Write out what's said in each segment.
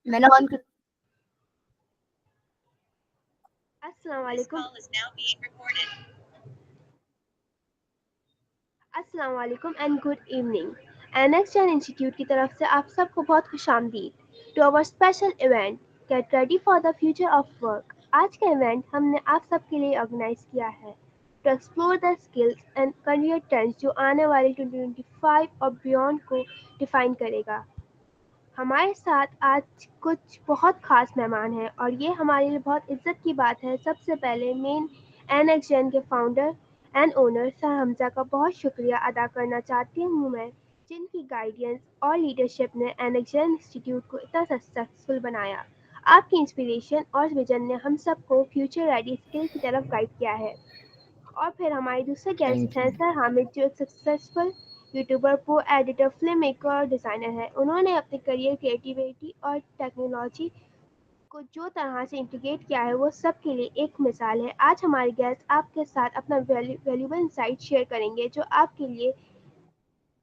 मैंने ऑन कर अस्सलाम वालेकुम अस्सलाम वालेकुम and good evening. Annex Jain institute की तरफ से आप सबको बहुत खुशामदीद to our special event get ready for the future of work. आज का इवेंट हमने आप सबके लिए ऑर्गेनाइज किया है to explore the skills and career trends जो आने वाले 2025 और बियॉन्ड को डिफाइन करेगा। हमारे साथ आज कुछ बहुत ख़ास मेहमान हैं और ये हमारे लिए बहुत इज़्ज़त की बात है। सबसे पहले मेन एनेक्स जैन के founder and owner sir Hamza का बहुत शुक्रिया अदा करना चाहती हूँ मैं, जिनकी गाइडेंस और लीडरशिप ने एनेक्स जैन इंस्टीट्यूट को इतना सक्सेसफुल बनाया। आपकी इंस्पिरेशन और विजन ने हम सबको फ्यूचर रेडी स्किल की तरफ गाइड किया है। और फिर हमारे दूसरे गेस्ट थैंक हैं यू। सर हामिद, जो एक successful YouTuber, pro editor, film maker और डिज़ाइनर है। उन्होंने अपने करियर, क्रिएटिविटी और टेक्नोलॉजी को जो तरह से इंटीग्रेट किया है वो सबके लिए एक मिसाल है। आज हमारे गेस्ट आपके साथ अपना वैल्यूबल इंसाइट शेयर करेंगे जो आपके लिए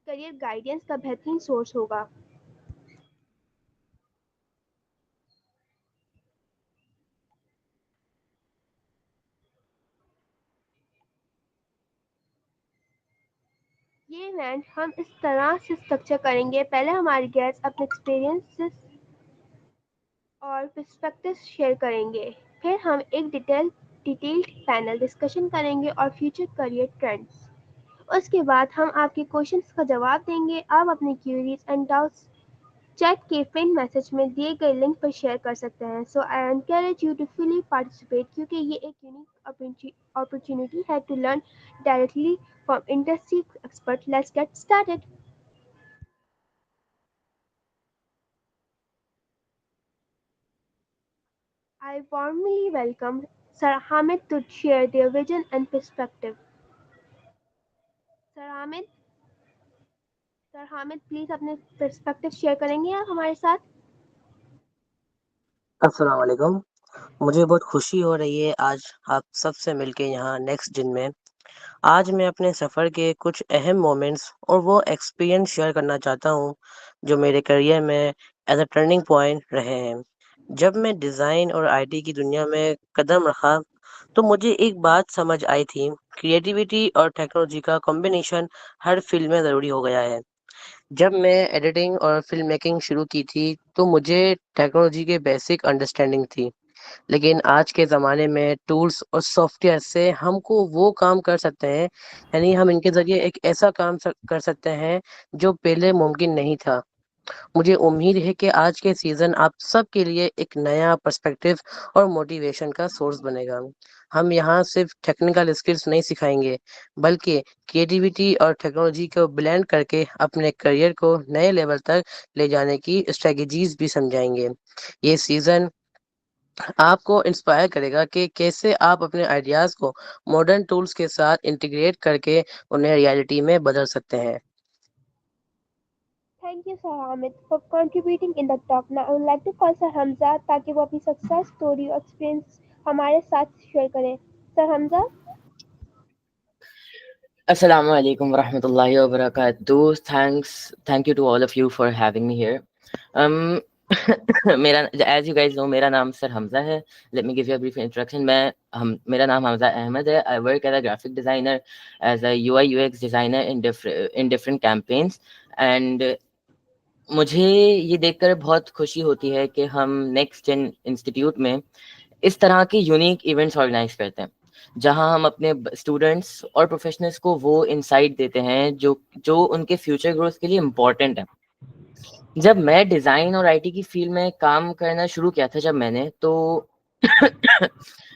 करियर गाइडेंस का बेहतरीन सोर्स होगा। ये इवेंट हम इस तरह से स्ट्रक्चर करेंगे, पहले हमारे गेस्ट अपने एक्सपीरियंसेस और पर्सपेक्टिव्स शेयर करेंगे। फिर हम एक डिटेल्ड पैनल डिस्कशन करेंगे और फ्यूचर करियर ट्रेंड्स। उसके बाद हम आपके क्वेश्चंस का जवाब देंगे। आप अपनी क्वेरीज एंड डाउट्स चैट के पिन मैसेज में दिए गए लिंक पर शेयर कर सकते हैं। So I encourage you to fully participate, क्योंकि ये एक यूनिक अपॉर्चुनिटी है to learn directly from industry expert. Let's get started. I warmly welcome Sir Hamid to share their vision and perspective. Sir Hamid sir Hamid please अपने perspective share करेंगे आप हमारे साथ। अस्सलाम वालेकुम। मुझे बहुत खुशी हो रही है आज आप सबसे मिलके यहाँ नेक्स्ट जिन में। आज मैं अपने सफ़र के कुछ अहम मोमेंट्स और वो एक्सपीरियंस शेयर करना चाहता हूँ जो मेरे करियर में एज अ टर्निंग पॉइंट रहे हैं। जब मैं डिज़ाइन और आईटी की दुनिया में कदम रखा तो मुझे एक बात समझ आई थी, क्रिएटिविटी और टेक्नोलॉजी का कॉम्बिनेशन हर फील्ड में ज़रूरी हो गया है। जब मैं एडिटिंग और फिल्म मेकिंग शुरू की थी तो मुझे टेक्नोलॉजी के बेसिक अंडरस्टैंडिंग थी, लेकिन आज के ज़माने में टूल्स और सॉफ्टवेयर से हमको वो काम कर सकते हैं, यानी हम इनके ज़रिए एक ऐसा काम कर सकते हैं जो पहले मुमकिन नहीं था। मुझे उम्मीद है कि आज के सीज़न आप सबके लिए एक नया पर्सपेक्टिव और मोटिवेशन का सोर्स बनेगा। हम यहाँ सिर्फ टेक्निकल स्किल्स नहीं सिखाएंगे, बल्कि क्रिएटिविटी और टेक्नोलॉजी को ब्लेंड करके अपने करियर को नए लेवल तक ले जाने की स्ट्रेटजीज भी समझाएंगे। ये सीज़न आपको इंस्पायर करेगा कि कैसे आप अपने आइडियाज़ को मॉडर्न टूल्स के साथ इंटीग्रेट करके उन्हें रियलिटी में बदल सकते हैं। Thank you sir Hamid for contributing in the talk. Now I would like to call sir Hamza ताकि वो अपनी सक्सेस स्टोरी और एक्सपीरियंस हमारे साथ शेयर करें। Sir Hamza. Assalamu alaikum warahmatullahi wabarakatuh. Thank you to all of you for having me here. Um, मेरा as you guys know मेरा नाम सर हमजा है. Let me give you a brief introduction. मेरा नाम हमजा अहमद है. I work as a graphic designer, as a UI UX designer in different campaigns, and मुझे ये देखकर बहुत खुशी होती है कि हम नेक्स्ट जेन इंस्टीट्यूट में इस तरह के यूनिक इवेंट्स ऑर्गेनाइज करते हैं, जहां हम अपने स्टूडेंट्स और प्रोफेशनल्स को वो इंसाइट देते हैं जो जो उनके फ्यूचर ग्रोथ के लिए इम्पोर्टेंट है। जब मैं डिज़ाइन और आईटी की फील्ड में काम करना शुरू किया था तो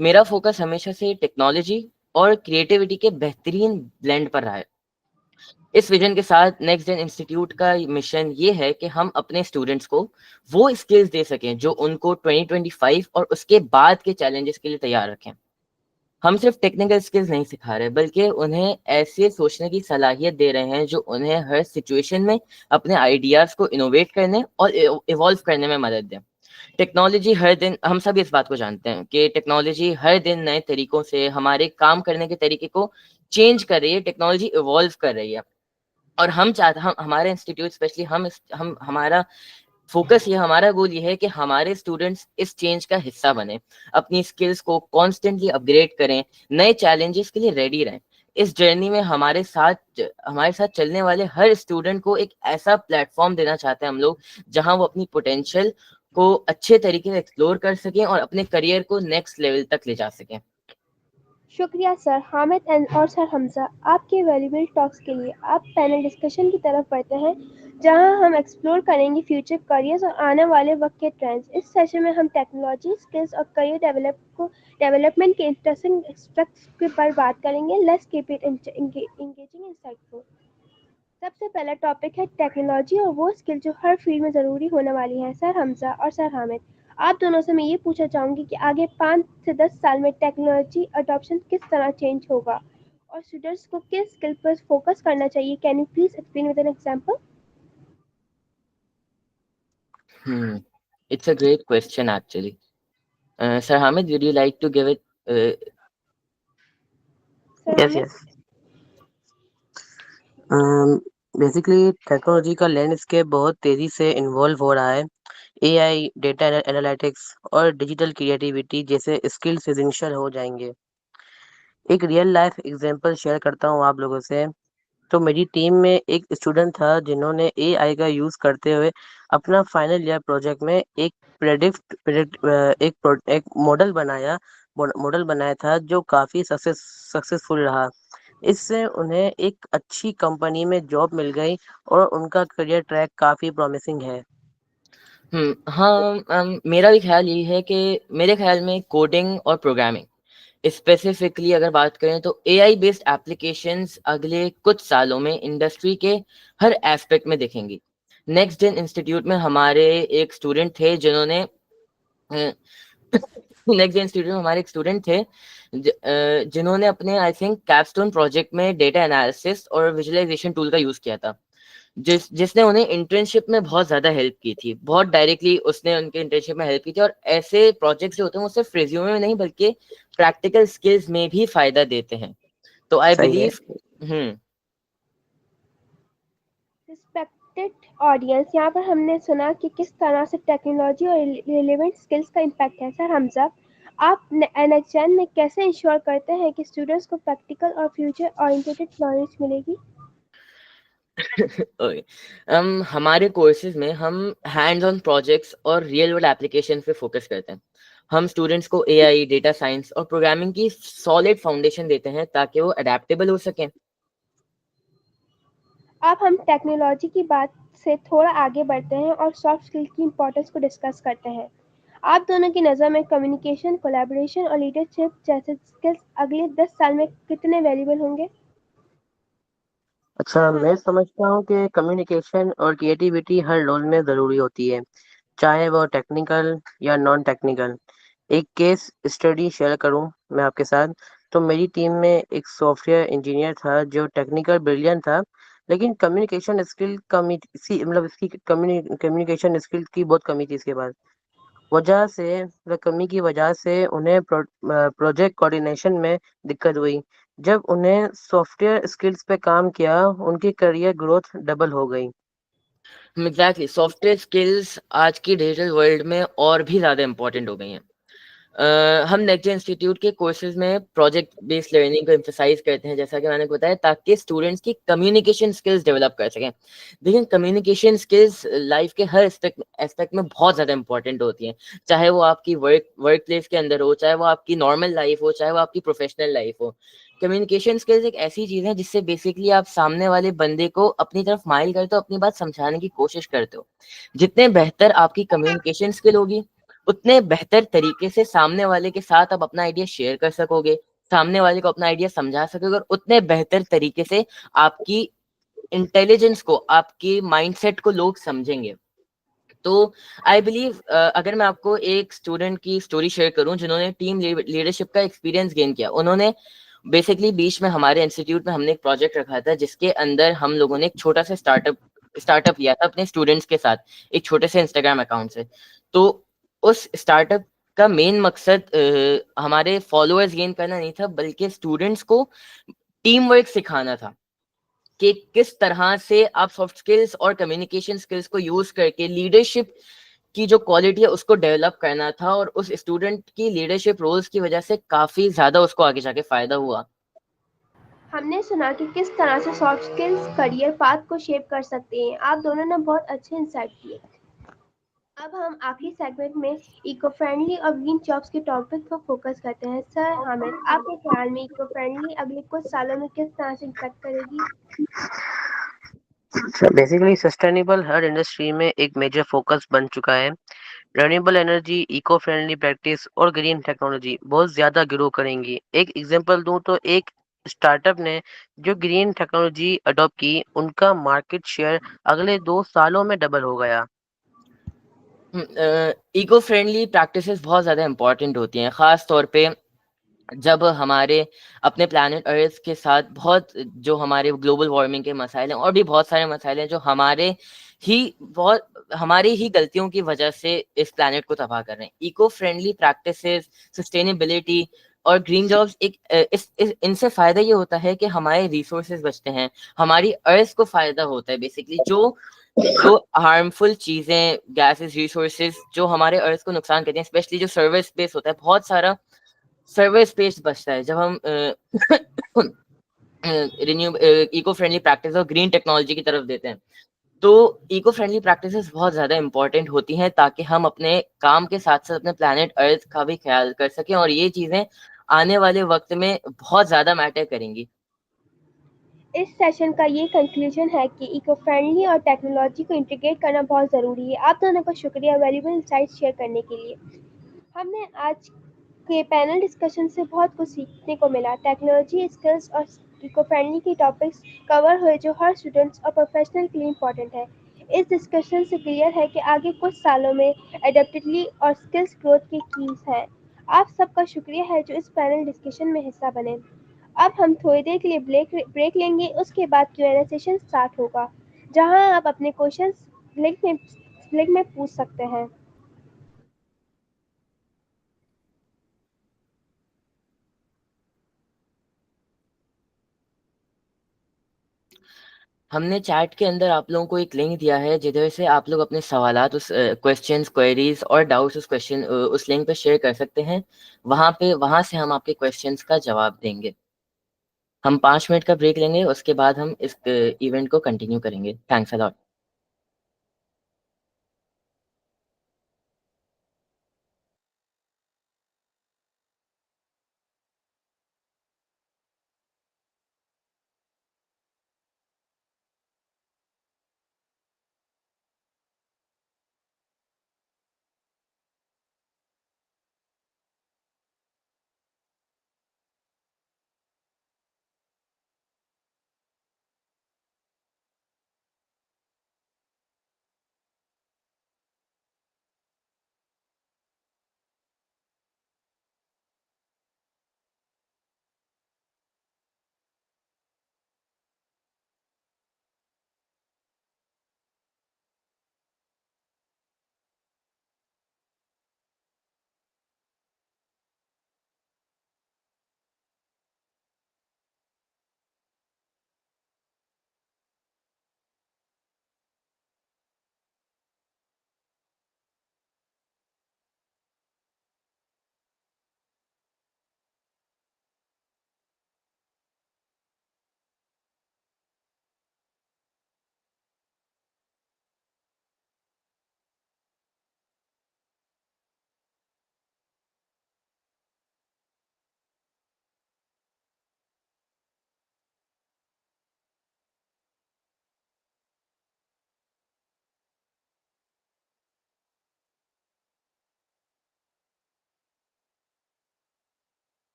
मेरा फोकस हमेशा से टेक्नोलॉजी और क्रिएटिविटी के बेहतरीन ब्लेंड पर रहा है। इस विजन के साथ नेक्स्ट जेन इंस्टीट्यूट का मिशन ये है कि हम अपने स्टूडेंट्स को वो स्किल्स दे सकें जो उनको 2025 और उसके बाद के चैलेंजेस के लिए तैयार रखें। हम सिर्फ टेक्निकल स्किल्स नहीं सिखा रहे, बल्कि उन्हें ऐसे सोचने की सलाहियत दे रहे हैं जो उन्हें हर सिचुएशन में अपने आइडियाज को इनोवेट करने और इवॉल्व करने में मदद दे। टेक्नोलॉजी हर दिन, हम सब इस बात को जानते हैं कि टेक्नोलॉजी हर दिन नए तरीकों से हमारे काम करने के तरीके को चेंज कर रही है, टेक्नोलॉजी इवॉल्व कर रही है। और हम चाहते, हम हमारे इंस्टीट्यूट स्पेशली हम हमारा फोकस ये हमारा गोल ये है कि हमारे स्टूडेंट्स इस चेंज का हिस्सा बने, अपनी स्किल्स को कॉन्स्टेंटली अपग्रेड करें, नए चैलेंजेस के लिए रेडी रहें। इस जर्नी में हमारे साथ चलने वाले हर स्टूडेंट को एक ऐसा प्लेटफॉर्म देना चाहते हैं हम लोग, जहां वो अपनी पोटेंशियल को अच्छे तरीके से एक्सप्लोर कर सकें और अपने करियर को नेक्स्ट लेवल तक ले जा सकें। शुक्रिया सर हामिद और सर हमजा आपके वैल्यूबल टॉक्स के लिए। आप पैनल डिस्कशन की तरफ बढ़ते हैं जहां हम एक्सप्लोर करेंगे फ्यूचर करियर्स और आने वाले वक्त के ट्रेंड्स। इस सेशन में हम टेक्नोलॉजी स्किल्स और करियर डेवलपमेंट के इंटरेस्टिंग एस्पेक्ट्स पर बात करेंगे। Let's keep it engaging insightful. सबसे पहला टॉपिक है टेक्नोलॉजी और वो स्किल जो हर फील्ड में ज़रूरी होने वाली है। सर हमजा और सर हामिद, आप दोनों से मैं ये पूछना चाहूँगी कि आगे 5 से 10 साल में टेक्नोलॉजी अडॉप्शन किस तरह चेंज होगा और स्टूडेंट्स को किस स्किल पर फोकस करना चाहिए। Can you please explain with an example? It's a great question actually. Sir Hamid, would you like to give it? Sir yes Hamid. Yes. Basically technology का लैंडस्केप बहुत तेज़ी से इन्वॉल्व हो रहा है। एआई, डेटा एनालिटिक्स और डिजिटल क्रिएटिविटी जैसे skills essential हो जाएंगे। एक रियल लाइफ एग्जांपल शेयर करता हूँ आप लोगों से। तो मेरी टीम में एक स्टूडेंट था जिन्होंने एआई का यूज़ करते हुए अपना फाइनल ईयर प्रोजेक्ट में एक प्रेडिक्ट प्रेडिक्ट एक मॉडल बनाया था जो काफ़ी सक्सेसफुल रहा। इससे उन्हें एक अच्छी कंपनी में जॉब मिल गई और उनका करियर ट्रैक काफ़ी प्रॉमिसिंग है। हाँ, मेरा भी ख्याल यही है कि मेरे ख्याल में कोडिंग और प्रोग्रामिंग स्पेसिफिकली अगर बात करें तो एआई बेस्ड एप्लीकेशंस अगले कुछ सालों में इंडस्ट्री के हर एस्पेक्ट में दिखेंगी। नेक्स्ट जेन इंस्टीट्यूट में हमारे एक स्टूडेंट थे जिन्होंने नेक्स्ट जेन इंस्टीट्यूट में हमारे एक स्टूडेंट थे जिन्होंने अपने आई थिंक कैपस्टोन प्रोजेक्ट में डेटा एनालिसिस और विजुअलाइजेशन टूल का यूज किया था, जिसने उन्हें इंटर्नशिप में बहुत ज्यादा हेल्प की थी। बहुत डायरेक्टली उसने उनके इंटर्नशिप में हेल्प की थी। और ऐसे प्रोजेक्ट्स जो होते हैं वो सिर्फ रिज्यूमे में नहीं बल्कि प्रैक्टिकल स्किल्स में भी फायदा देते हैं। तो आई सही है। बिलीव रिस्पेक्टेड ऑडियंस, यहाँ पर हमने सुना कि किस तरह से टेक्नोलॉजी और रिलेवेंट स्किल्स का इम्पैक्ट है। सर हमजा, आप एनएचएन में कैसे इंश्योर करते हैं कि स्टूडेंट्स को प्रैक्टिकल और फ्यूचर ओरिएंटेड नॉलेज मिलेगी? हमारे कोर्सेज में हम हैंड्स ऑन प्रोजेक्ट्स और रियल वर्ल्ड एप्लीकेशन पे फोकस करते हैं। हम स्टूडेंट्स को एआई, डेटा साइंस और प्रोग्रामिंग की सॉलिड फाउंडेशन देते हैं ताकि वो अडेप्टेबल हो सकें। अब हम टेक्नोलॉजी की बात से थोड़ा आगे बढ़ते हैं और सॉफ्ट स्किल की इम्पोर्टेंस को डिस्कस करते हैं। आप दोनों की नज़र में कम्युनिकेशन, कोलैबोरेशन और लीडरशिप जैसे स्किल्स अगले 10 साल में कितने वैल्यूबल होंगे? अच्छा, मैं समझता हूँ कि कम्युनिकेशन और क्रिएटिविटी हर रोल में ज़रूरी होती है, चाहे वो टेक्निकल या नॉन टेक्निकल। एक केस स्टडी शेयर करूँ मैं आपके साथ, तो मेरी टीम में एक सॉफ्टवेयर इंजीनियर था जो टेक्निकल ब्रिलियंट था, लेकिन कम्युनिकेशन स्किल कमी सी मतलब इसकी कम्युनिकेशन स्किल की बहुत कमी थी इसके पास। कमी की वजह से उन्हें प्रोजेक्ट कोऑर्डिनेशन में दिक्कत हुई। जब उन्हें सॉफ्टवेयर स्किल्स पे काम किया, उनकी करियर ग्रोथ डबल हो गई। एग्जैक्टली, सॉफ्टवेयर स्किल्स आज की डिजिटल वर्ल्ड में और भी ज़्यादा इंपॉर्टेंट हो गई हैं। हम नेक्स्ट इंस्टीट्यूट के कोर्सेज में प्रोजेक्ट बेस्ड लर्निंग को एम्फसाइज करते हैं, जैसा कि मैंने बताया, ताकि स्टूडेंट्स की कम्युनिकेशन स्किल्स डेवलप कर सकें। लेकिन कम्युनिकेशन स्किल्स लाइफ के हर एस्पेक्ट में बहुत ज़्यादा इंपॉर्टेंट होती हैं, चाहे वो आपकी वर्क प्लेस के अंदर हो, चाहे वो आपकी नॉर्मल लाइफ हो, चाहे वो आपकी प्रोफेशनल लाइफ हो। कम्युनिकेशन स्किल्स एक ऐसी चीज़ है जिससे बेसिकली आप सामने वाले बंदे को अपनी तरफ माइल करते हो, अपनी बात समझाने की कोशिश करते हो। जितने बेहतर आपकी कम्युनिकेशन स्किल होगी, उतने बेहतर तरीके से सामने वाले के साथ आप अपना आइडिया शेयर कर सकोगे, सामने वाले को अपना आइडिया समझा सकोगे, और उतने बेहतर तरीके से आपकी इंटेलिजेंस को, आपकी माइंडसेट को लोग समझेंगे। तो आई बिलीव अगर मैं आपको एक स्टूडेंट की स्टोरी शेयर करूं जिन्होंने टीम लीडरशिप का एक्सपीरियंस गेन किया। उन्होंने बेसिकली बीच में हमारे इंस्टीट्यूट में हमने एक प्रोजेक्ट रखा था जिसके अंदर हम लोगों ने एक छोटा सा स्टार्टअप लिया था अपने स्टूडेंट्स के साथ, एक छोटे से इंस्टाग्राम अकाउंट से। तो उस स्टार्टअप का मेन मकसद हमारे फॉलोअर्स गेन करना नहीं था, बल्कि स्टूडेंट्स को टीम वर्क सिखाना था कि किस तरह से आप सॉफ्ट स्किल्स और कम्युनिकेशन स्किल्स को यूज करके लीडरशिप की जो क्वालिटी है उसको डेवलप करना था, और उस स्टूडेंट की लीडरशिप रोल्स की वजह से काफी ज्यादा उसको आगे जाके फायदा हुआ। हमने सुना कि किस तरह से सॉफ्ट स्किल्स करियर पाथ को शेप कर सकते हैं। आप दोनों ने बहुत अच्छे इंसाइट दिए। अब हम आखिरी सेगमेंट में इको फ्रेंडली और ग्रीन जॉब्स के टॉपिक पर फोकस करते हैं। सर हामिद, आपके ख्याल में इको फ्रेंडली अगले कुछ सालों में किस तरह से इम्पैक्ट करेगी? बेसिकली सस्टेनेबल हर इंडस्ट्री में एक मेजर फोकस बन चुका है। Renewable energy, eco friendly practice और ग्रीन टेक्नोलॉजी बहुत ज़्यादा ग्रो करेंगी। एक एग्जांपल दूं तो एक स्टार्टअप ने जो ग्रीन टेक्नोलॉजी अडॉप्ट की, उनका मार्केट शेयर अगले 2 सालों में डबल हो गया। इको फ्रेंडली प्रैक्टिसेस बहुत ज़्यादा इंपॉर्टेंट होती हैं, ख़ास तौर पे जब हमारे अपने प्लानट अर्थ के साथ बहुत जो हमारे ग्लोबल वार्मिंग के मसाइल हैं और भी बहुत सारे मसाइल हैं जो ही बहुत हमारी ही गलतियों की वजह से इस प्लानट को तबाह कर रहे हैं। इको फ्रेंडली प्रैक्टिसेस, सस्टेनेबिलिटी और ग्रीन जॉब्स इनसे फायदा ये होता है कि हमारे रिसोर्सेज बचते हैं, हमारी अर्थ को फायदा होता है। बेसिकली जो जो हार्मफुल चीजें, गैसेस, रिसोर्सेज जो हमारे अर्थ को नुकसान करती हैं, स्पेशली जो सर्विस स्पेस होता है, बहुत सारा सर्वर स्पेस बचता है जब हम रिन्यू इको फ्रेंडली प्रैक्टिस और ग्रीन टेक्नोलॉजी की तरफ देते हैं। तो इको फ्रेंडली प्रैक्टिसेस बहुत ज़्यादा इंपॉर्टेंट होती हैं ताकि हम अपने काम के साथ साथ अपने प्लानट अर्थ का भी ख्याल कर सकें, और ये चीज़ें आने वाले वक्त में बहुत ज़्यादा मैटर करेंगी। इस सेशन का ये कंक्लूजन है कि इको फ्रेंडली और टेक्नोलॉजी को इंटीग्रेट करना बहुत ज़रूरी है। आप दोनों का शुक्रिया वैल्यूबल इंसाइट्स शेयर करने के लिए। हमने आज के पैनल डिस्कशन से बहुत कुछ सीखने को मिला। टेक्नोलॉजी, स्किल्स और इको फ्रेंडली की टॉपिक्स कवर हुए जो हर स्टूडेंट्स और प्रोफेशनल के लिए इम्पोर्टेंट है। इस डिस्कशन से क्लियर है कि आगे कुछ सालों में एडेप्टिवली और स्किल्स ग्रोथ की कीज हैं। आप सबका शुक्रिया है जो इस पैनल डिस्कशन में हिस्सा बने। अब हम थोड़ी देर के लिए ब्रेक लेंगे, उसके बाद Q&A सेशन स्टार्ट होगा, जहां आप अपने क्वेश्चंस लिंक में पूछ सकते हैं। हमने चैट के अंदर आप लोगों को एक लिंक दिया है जिधर से आप लोग अपने सवालात, उस क्वेश्चंस, क्वेरीज और डाउट्स उस लिंक पे शेयर कर सकते हैं। वहां से हम आपके क्वेश्चंस का जवाब देंगे। हम 5 मिनट का ब्रेक लेंगे, उसके बाद हम इस इवेंट को कंटिन्यू करेंगे। Thanks a lot.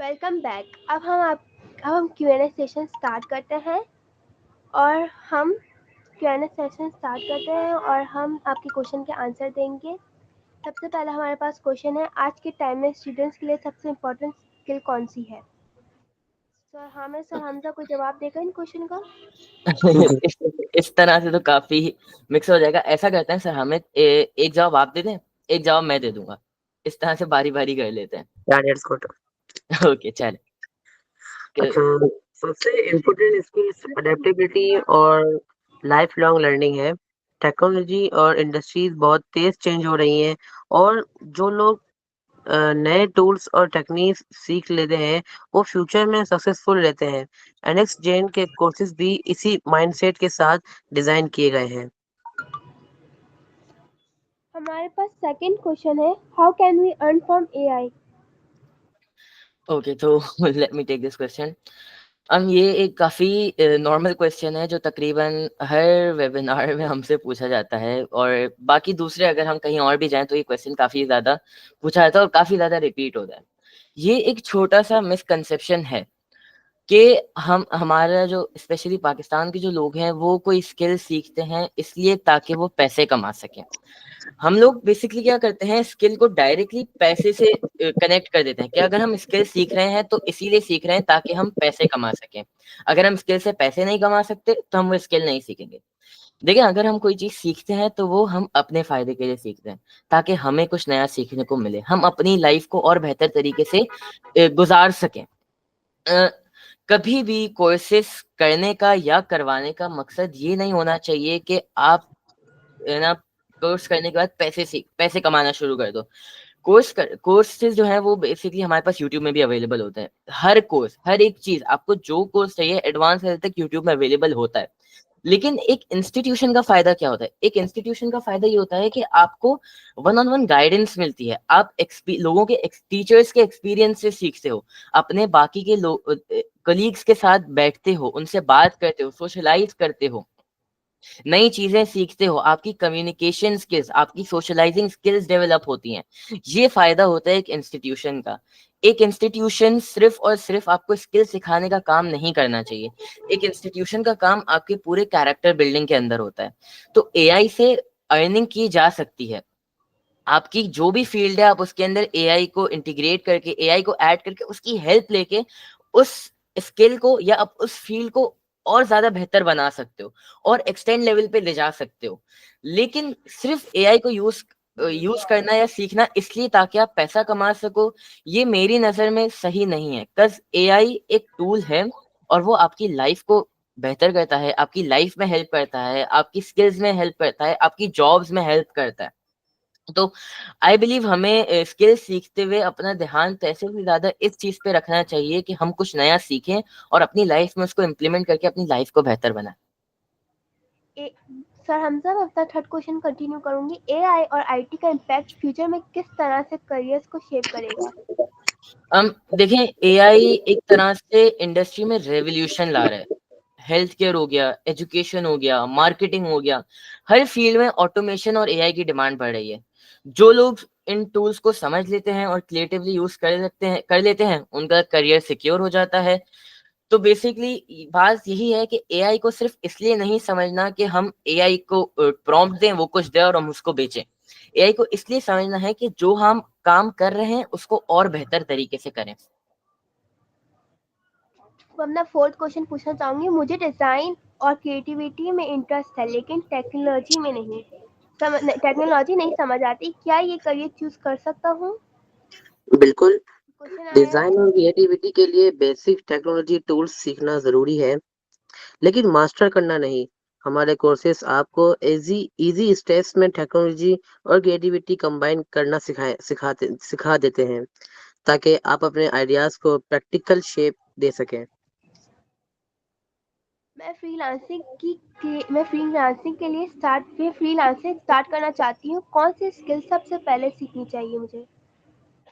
Welcome back. अब हम Q&A सेशन स्टार्ट करते हैं और हम आपके क्वेश्चन के आंसर देंगे। सबसे पहला हमारे पास क्वेश्चन है, आज के टाइम में स्टूडेंट्स के लिए सबसे इम्पोर्टेंट स्किल कौन सी है? सर हमजा कोई जवाब देगा इन क्वेश्चन का? इस इस तरह से तो काफी मिक्स हो जाएगा। ऐसा करते हैं सर, हमें एक जवाब आप दे दें, एक जवाब मैं दे दूंगा। इस तरह से बारी बारी कर लेते हैं। Yeah, that's good. ओके चले। अच्छा, सबसे इम्पोर्टेंट स्किल्स अडेप्टेबिलिटी और लाइफ लॉन्ग लर्निंग है। टेक्नोलॉजी और इंडस्ट्रीज बहुत तेज चेंज हो रही हैं, और जो लोग नए टूल्स और टेक्निक्स सीख लेते हैं, वो फ्यूचर में सक्सेसफुल रहते हैं। एनएक्स जेन के कोर्सेज भी इसी माइंडसेट के साथ डिजाइन किए गए हैं। हमारे पास सेकंड क्वेश्चन है, how can we earn from AI? Okay, तो let me take this question. ये एक काफ़ी नॉर्मल क्वेश्चन है जो तकरीबन हर वेबिनार में हमसे पूछा जाता है, और बाकी दूसरे अगर हम कहीं और भी जाएं तो ये क्वेश्चन काफ़ी ज़्यादा पूछा जाता है और काफ़ी ज़्यादा रिपीट होता है। ये एक छोटा सा मिसकंसेप्शन है कि हमारा जो स्पेशली पाकिस्तान के जो लोग हैं वो कोई स्किल सीखते हैं इसलिए ताकि वो पैसे कमा सकें। हम लोग बेसिकली क्या करते हैं, स्किल को डायरेक्टली पैसे से कनेक्ट कर देते हैं कि अगर हम स्किल सीख रहे हैं तो इसीलिए सीख रहे हैं ताकि हम पैसे कमा सकें। अगर हम स्किल से पैसे नहीं कमा सकते तो हम वो स्किल नहीं सीखेंगे। देखिए, अगर हम कोई चीज सीखते हैं तो वो हम अपने फायदे के लिए सीखते हैं, ताकि हमें कुछ नया सीखने को मिले, हम अपनी लाइफ को और बेहतर तरीके से गुजार सकें। कभी भी कोर्सेस करने का या करवाने का मकसद ये नहीं होना चाहिए कि आप ना कोर्स करने के बाद पैसे कमाना शुरू कर दो। कोर्सेज जो है वो बेसिकली हमारे पास यूट्यूब में भी अवेलेबल होता है। हर कोर्स, हर एक चीज, आपको जो कोर्स चाहिए एडवांस लेवल तक यूट्यूब में अवेलेबल होता है। लेकिन एक इंस्टीट्यूशन का फायदा क्या होता है? एक इंस्टीट्यूशन का फायदा ये होता है कि आपको वन ऑन वन गाइडेंस मिलती है। आप लोगों के टीचर्स के एक्सपीरियंस से सीखते हो, अपने बाकी के कलीग्स के साथ बैठते हो, उनसे बात करते हो, सोशलाइज करते हो, नई चीजें सीखते हो, आपकी कम्युनिकेशन स्किल्स, आपकी सोशलाइजिंग स्किल्स डेवलप होती हैं। ये फायदा होता है एक इंस्टीट्यूशन का। एक इंस्टीट्यूशन सिर्फ और सिर्फ आपको स्किल सिखाने का काम नहीं करना चाहिए। एक इंस्टीट्यूशन का काम आपके पूरे कैरेक्टर बिल्डिंग के अंदर होता है। तो एआई से अर्निंग की जा सकती है। आपकी जो भी फील्ड है आप उसके अंदर एआई को इंटीग्रेट करके, एआई को ऐड करके, उसकी हेल्प लेके उस स्किल को या आप उस फील्ड को और ज्यादा बेहतर बना सकते हो और एक्सटेंड लेवल पे ले जा सकते हो। लेकिन सिर्फ एआई को यूज करना या सीखना इसलिए ताकि आप पैसा कमा सको, ये मेरी नजर में सही नहीं है। बिकॉज एआई एक टूल है और वो आपकी लाइफ को बेहतर करता है, आपकी लाइफ में हेल्प करता है, आपकी स्किल्स में हेल्प करता है, आपकी जॉब्स में हेल्प करता है। तो आई बिलीव हमें स्किल सीखते हुए अपना ध्यान पैसे से ज्यादा इस चीज पे रखना चाहिए कि हम कुछ नया सीखें और अपनी लाइफ में उसको इम्प्लीमेंट करके अपनी लाइफ को बेहतर बनाएं। सर हमजा, मैं अपना थर्ड क्वेश्चन कंटिन्यू करूंगी। एआई और आईटी का इम्पैक्ट फ्यूचर में किस तरह से करियर्स को शेप करेगा? देखें, एआई एक तरह से इंडस्ट्री में रेवोल्यूशन ला रहा है। हेल्थ केयर हो गया, एजुकेशन हो गया, मार्केटिंग हो गया, हर फील्ड में ऑटोमेशन और एआई की डिमांड बढ़ रही है। जो लोग इन टूल्स को समझ लेते हैं और क्रिएटिवली यूज कर लेते हैं, उनका करियर सिक्योर हो जाता है। तो बेसिकली बात यही है कि एआई को सिर्फ इसलिए नहीं समझना कि हम एआई को प्रॉम्प्ट दें, वो कुछ दे और हम उसको बेचें। एआई को इसलिए समझना है कि जो हम काम कर रहे हैं उसको और बेहतर तरीके से करें। तो अपना फोर्थ क्वेश्चन पूछना चाहूंगी। मुझे डिजाइन और क्रिएटिविटी में इंटरेस्ट है लेकिन टेक्नोलॉजी नहीं समझ आती, क्या ये करियर चूज कर सकता हूँ? बिल्कुल। क्वेश्चन आया है। डिजाइन और क्रिएटिविटी के लिए बेसिक टेक्नोलॉजी टूल्स सीखना जरूरी है, लेकिन मास्टर करना नहीं। हमारे कोर्सेस आपको इजी इजी स्टेप्स में टेक्नोलॉजी और क्रिएटिविटी कंबाइन करना सिखा देते हैं, ताकि आप अपने आइडियाज को प्रैक्टिकल शेप दे सकें। मैं फ्रीलांसिंग स्टार्ट करना चाहती हूँ। कौन सी स्किल सबसे पहले सीखनी चाहिए मुझे?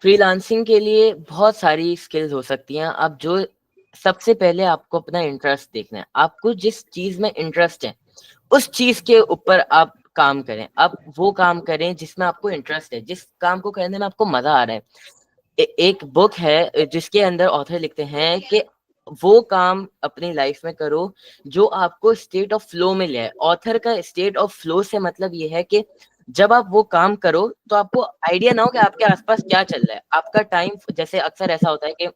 फ्रीलांसिंग के लिए बहुत सारी स्किल्स हो सकती हैं। आप जो सबसे पहले आपको अपना इंटरेस्ट देखना है। आपको जिस चीज में इंटरेस्ट है उस चीज के ऊपर आप काम करें। आप वो काम करें जिसमें आपको इंटरेस्ट है, जिस काम को करने में आपको मजा आ रहा है। एक बुक है जिसके अंदर ऑथर लिखते हैं कि वो काम अपनी लाइफ में करो जो आपको स्टेट ऑफ फ्लो में ले आए। ऑथर का स्टेट ऑफ फ्लो से मतलब ये है कि जब आप वो काम करो तो आपको आइडिया ना हो कि आपके आसपास क्या चल रहा है। आपका टाइम, जैसे अक्सर ऐसा होता है कि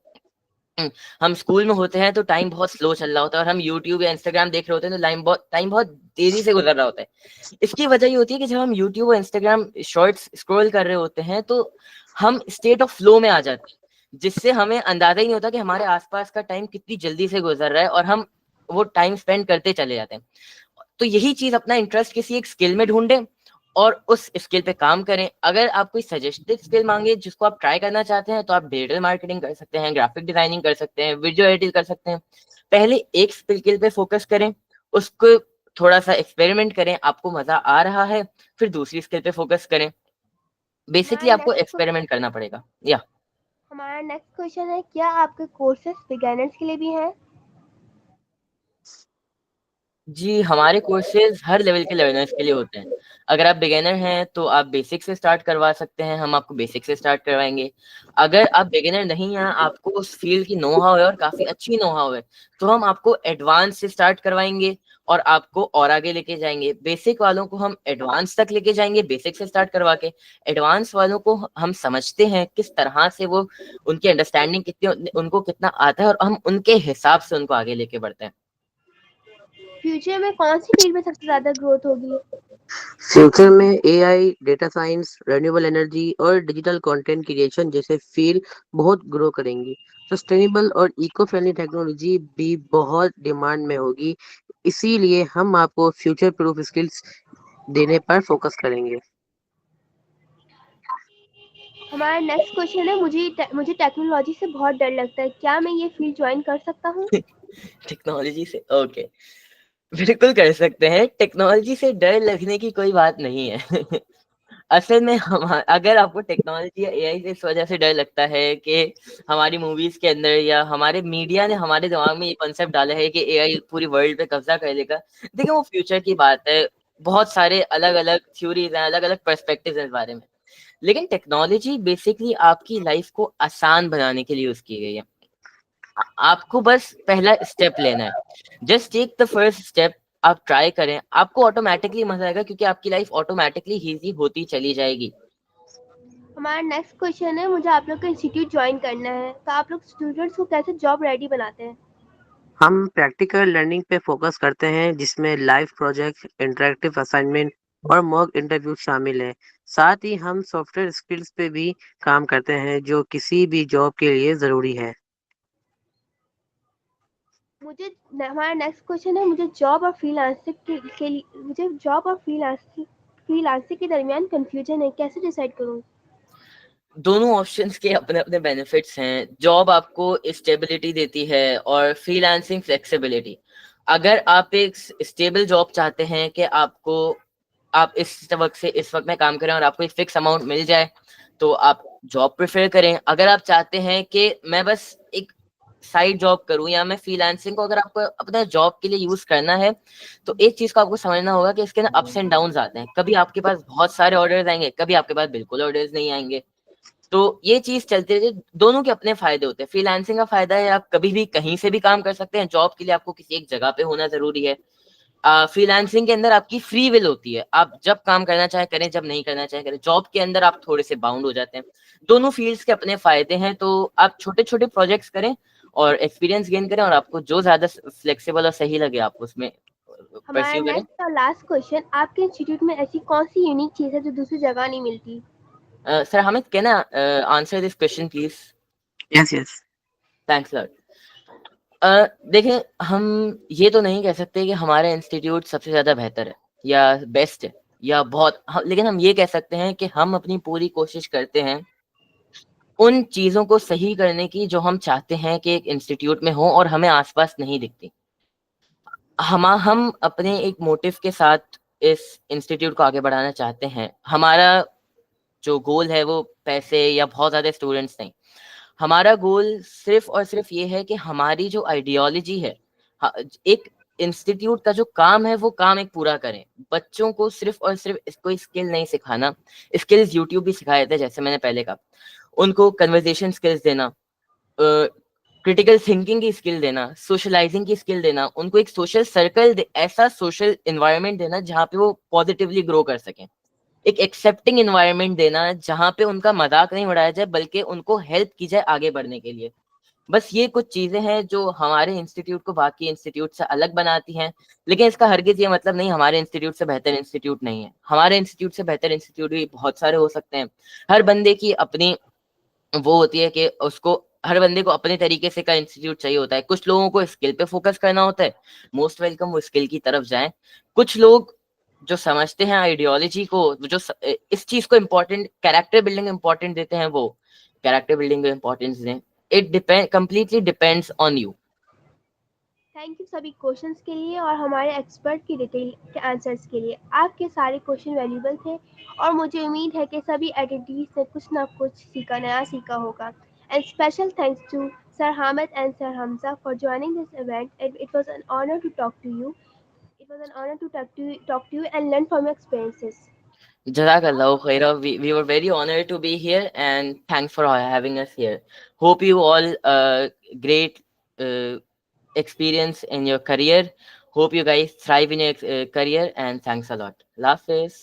हम स्कूल में होते हैं तो टाइम बहुत स्लो चल रहा होता है और हम यूट्यूब या इंस्टाग्राम देख रहे होते हैं तो टाइम बहुत तेजी से गुजर रहा होता है। इसकी वजह ये होती है कि जब हम यूट्यूब और इंस्टाग्राम शॉर्ट्स स्क्रॉल कर रहे होते हैं तो हम स्टेट ऑफ फ्लो में आ जाते हैं, जिससे हमें अंदाजा ही नहीं होता कि हमारे आसपास का टाइम कितनी जल्दी से गुजर रहा है और हम वो टाइम स्पेंड करते चले जाते हैं। तो यही चीज अपना इंटरेस्ट किसी एक स्किल में ढूंढें और उस स्किल पे काम करें। अगर आप कोई सजेस्टेड स्किल मांगे जिसको आप ट्राई करना चाहते हैं तो आप डिजिटल मार्केटिंग कर सकते हैं, ग्राफिक डिजाइनिंग कर सकते हैं, वीडियो एडिटिंग कर सकते हैं। पहले एक स्किल पे फोकस करें, उसको थोड़ा सा एक्सपेरिमेंट करें, आपको मजा आ रहा है फिर दूसरी स्किल पे फोकस करें। बेसिकली हमारा आपको नेक्स्ट एक्सपेरिमेंट करना पड़ेगा। या हमारा नेक्स्ट क्वेश्चन है, क्या आपके कोर्सेज बिगिनर्स के लिए भी हैं? जी, हमारे कोर्सेज हर लेवल के लर्नर्स के लिए होते हैं। अगर आप बिगिनर हैं तो आप बेसिक से स्टार्ट करवा सकते हैं, हम आपको बेसिक से स्टार्ट करवाएंगे। अगर आप बिगिनर नहीं हैं, आपको उस फील्ड की नो हाउ है और काफी अच्छी नो हाउ है, तो हम आपको एडवांस से स्टार्ट करवाएंगे और आपको और आगे लेके जाएंगे। बेसिक वालों को हम एडवांस तक लेके जाएंगे, बेसिक से स्टार्ट करवा के। एडवांस वालों को हम समझते हैं किस तरह से वो, उनकी अंडरस्टैंडिंग कितनी, उनको कितना आता है, और हम उनके हिसाब से उनको आगे लेके बढ़ते हैं। फ्यूचर में कौन सी फील्ड में सबसे ज्यादा ग्रोथ होगी? फ्यूचर में AI, data science, renewable energy और डिजिटल कंटेंट क्रिएशन जैसे फील्ड बहुत ग्रो करेंगी। सस्टेनेबल और इको फ्रेंडली टेक्नोलॉजी भी बहुत डिमांड में होगी, इसीलिए हम आपको फ्यूचर प्रूफ स्किल्स देने पर फोकस करेंगे। हमारा नेक्स्ट क्वेश्चन है, मुझे टेक्नोलॉजी से बहुत डर लगता है, क्या मैं ये फील्ड ज्वाइन कर सकता हूँ? टेक्नोलॉजी से, ओके, बिल्कुल कर सकते हैं। टेक्नोलॉजी से डर लगने की कोई बात नहीं है। असल में हम, अगर आपको टेक्नोलॉजी या एआई से इस वजह से डर लगता है कि हमारी मूवीज के अंदर या हमारे मीडिया ने हमारे दिमाग में ये कॉन्सेप्ट डाला है कि एआई पूरी वर्ल्ड पे कब्जा कर लेगा, देखिए वो फ्यूचर की बात है। बहुत सारे अलग अलग थ्योरीज हैं, अलग अलग पर्सपेक्टिव हैं इस बारे में। लेकिन टेक्नोलॉजी बेसिकली आपकी लाइफ को आसान बनाने के लिए यूज की गई है। आपको बस पहला स्टेप लेना है, just take the first step. आप ट्राई करें, आपको ऑटोमेटिकली मजा आएगा क्योंकि आपकी लाइफ ऑटोमेटिकली इजी होती चली जाएगी। हमारा नेक्स्ट क्वेश्चन है, मुझे आप लोग का इंस्टीट्यूट ज्वाइन करना है, तो आप लोग स्टूडेंट्स को कैसे जॉब रेडी बनाते हैं? हम प्रैक्टिकल लर्निंग पे फोकस करते हैं जिसमें लाइव प्रोजेक्ट, इंटरेक्टिव असाइनमेंट और मॉक इंटरव्यू शामिल है। साथ ही हम सॉफ्टवेयर स्किल्स पे भी काम करते हैं जो किसी भी जॉब के लिए ज़रूरी है। हमारा नेक्स्ट क्वेश्चन है, मुझे जॉब और फ्रीलांसिंग के दरमियान कंफ्यूजन है, कैसे डिसाइड करूँ? दोनों ऑप्शंस के अपने अपने बेनिफिट्स हैं। जॉब आपको स्टेबिलिटी देती है और फ्रीलांसिंग फ्लेक्सिबिलिटी। अगर आप एक स्टेबल जॉब चाहते हैं कि आप इस वक्त से इस वक्त में काम करें और आपको एक फिक्स अमाउंट मिल जाए, तो आप जॉब प्रेफर करें। अगर आप चाहते हैं कि मैं बस एक साइड जॉब करूं या मैं फ्रीलांसिंग को अगर आपको अपना जॉब के लिए यूज करना है, तो एक चीज को आपको समझना होगा कि इसके ना अप्स एंड डाउन्स आते हैं। कभी आपके पास बहुत सारे ऑर्डर्स आएंगे, कभी आपके पास बिल्कुल ऑर्डर्स नहीं आएंगे। तो ये चीज चलते रहती है। दोनों के अपने फायदे होते हैं। फ्रीलांसिंग का फायदा है आप कभी भी कहीं से भी काम कर सकते हैं। जॉब के लिए आपको किसी एक जगह पे होना जरूरी है। फ्रीलांसिंग के अंदर आपकी फ्री विल होती है, आप जब काम करना चाहे करें, जब नहीं करना चाहे करें। जॉब के अंदर आप थोड़े से बाउंड हो जाते हैं। दोनों फील्ड्स के अपने फायदे हैं, तो आप छोटे छोटे प्रोजेक्ट्स करें और एक्सपीरियंस गेन करें, और आपको जो ज्यादा फ्लेक्सिबल और सही लगे आप उसमें हमारा परस्यू करें। नेक्स्ट और लास्ट क्वेश्चन, आपके इंस्टीट्यूट में ऐसी कौन सी यूनिक चीज़ है जो दूसरी जगह नहीं मिलती? Sir Hamid, can I answer this question please? Yes yes. Thanks lot. देखें, हम ये तो नहीं कह सकते कि हमारा इंस्टीट्यूट सबसे ज्यादा बेहतर है या बेस्ट है या लेकिन हम ये कह सकते हैं कि हम अपनी पूरी कोशिश करते हैं उन चीजों को सही करने की जो हम चाहते हैं कि एक इंस्टीट्यूट में हो और हमें आसपास नहीं दिखती। हम अपने एक मोटिव के साथ इस इंस्टीट्यूट को आगे बढ़ाना चाहते हैं। हमारा जो गोल है वो पैसे या बहुत ज्यादा स्टूडेंट्स नहीं। हमारा गोल सिर्फ और सिर्फ ये है कि हमारी जो आइडियोलॉजी है, एक इंस्टीट्यूट का जो काम है वो काम एक पूरा करें। बच्चों को सिर्फ और सिर्फ कोई स्किल नहीं सिखाना। स्किल्स यूट्यूब भी सिखाए थे, जैसे मैंने पहले कहा। उनको कन्वर्जेशन स्किल्स देना, क्रिटिकल थिंकिंग की स्किल देना, सोशलाइजिंग की स्किल देना, उनको एक सोशल सर्कल, ऐसा सोशल इन्वायरमेंट देना जहाँ पे वो पॉजिटिवली ग्रो कर सकें, एक एक्सेप्टिंग इन्वायरमेंट देना जहाँ पे उनका मजाक नहीं उड़ाया जाए बल्कि उनको हेल्प की जाए आगे बढ़ने के लिए। बस ये कुछ चीजें हैं जो हमारे इंस्टीट्यूट को बाकी इंस्टीट्यूट से अलग बनाती हैं, लेकिन इसका हरगिज ये मतलब नहीं हमारे इंस्टीट्यूट से बेहतर इंस्टीट्यूट नहीं है। हमारे इंस्टीट्यूट से बेहतर इंस्टीट्यूट भी बहुत सारे हो सकते हैं। हर बंदे की अपनी वो होती है कि उसको, हर बंदे को अपने तरीके से का इंस्टीट्यूट चाहिए होता है। कुछ लोगों को स्किल पे फोकस करना होता है, मोस्ट वेलकम, वो स्किल की तरफ जाएं। कुछ लोग जो समझते हैं आइडियोलॉजी को, जो इस चीज को इम्पोर्टेंट, कैरेक्टर बिल्डिंग इम्पोर्टेंट देते हैं, वो कैरेक्टर बिल्डिंग को इम्पोर्टेंस दें। It depend, completely depends on you. Thank you सभी क्वेश्चंस के लिए और हमारे एक्सपर्ट की डिटेल के आंसर्स के लिए। आपके सारे क्वेश्चन वैल्यूबल थे और मुझे उम्मीद है कि सभी एटेंडीज ने कुछ ना कुछ सीखा, नया सीखा होगा। And special thanks to sir Hamid and sir Hamza for joining this event. It was an honor to talk to you. It was an honor to talk to you and learn from your experiences. Jazakallah khaira. We were very honored to be here, and thanks for having us here. Hope you all great uh, experience in your career. Hope you guys thrive in your career, and thanks a lot. Allah Hafiz.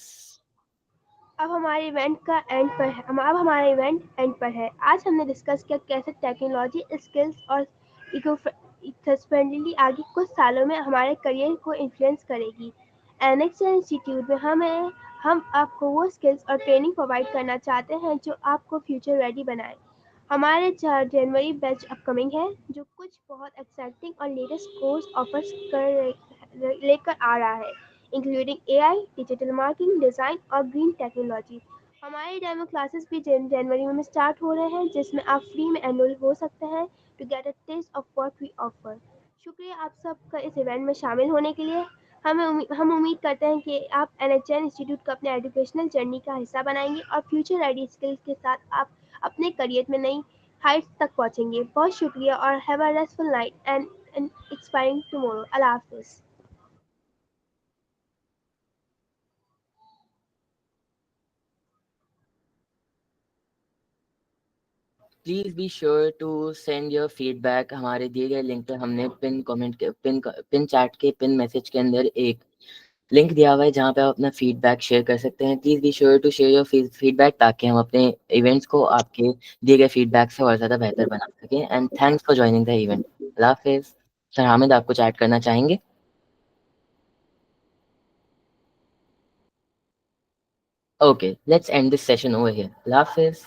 अब हमारे event का and पर है अब हमारा event and पर है। आज हमने डिस्कस किया कैसे टेक्नोलॉजी, स्किल्स और इको फ्रेंडली आगे कुछ सालों में हमारे करियर को इन्फ्लुएंस करेगी। एनेक्स इंस्टीट्यूट में हम आपको वो स्किल्स और ट्रेनिंग प्रोवाइड करना चाहते हैं जो आपको फ्यूचर रेडी बनाए। हमारे 4 जनवरी बैच अपकमिंग है जो कुछ बहुत एक्साइटिंग और लेटेस्ट कोर्स ऑफर्स लेकर आ रहा है, including AI, digital marketing, design और ग्रीन टेक्नोलॉजी। हमारे डेमो क्लासेस भी जनवरी में स्टार्ट हो रहे हैं जिसमें आप फ्री में एनरोल हो सकते हैं to get a taste of what we offer. शुक्रिया आप सबका इस इवेंट में शामिल होने के लिए। हम उम्मीद करते हैं कि आप एनएचएन इंस्टीट्यूट को अपने एजुकेशनल जर्नी का हिस्सा बनाएंगे और फ्यूचर रेडी स्किल्स के साथ आप अपने करियर में नई हाइट्स तक पहुंचेंगे। बहुत शुक्रिया और have a restful night and inspiring tomorrow. अल्लाह हाफिज़। Please be sure to send your feedback. हमारे दिए गए लिंक पे हमने पिन कमेंट के पिन चैट के पिन मैसेज के अंदर एक लिंक दिया हुआ है जहाँ पे आप अपना फीडबैक शेयर कर सकते हैं। Please be sure to share your feedback ताकि हम अपने इवेंट्स को आपके दिए गए फीडबैक से और ज़्यादा बेहतर बना सकें। And thanks for joining the event. अल्लाह हाफिज़। सर हामिद, आप कुछ ऐड करना चाहेंगे? Okay, let's end this session over here. Allah Hafiz.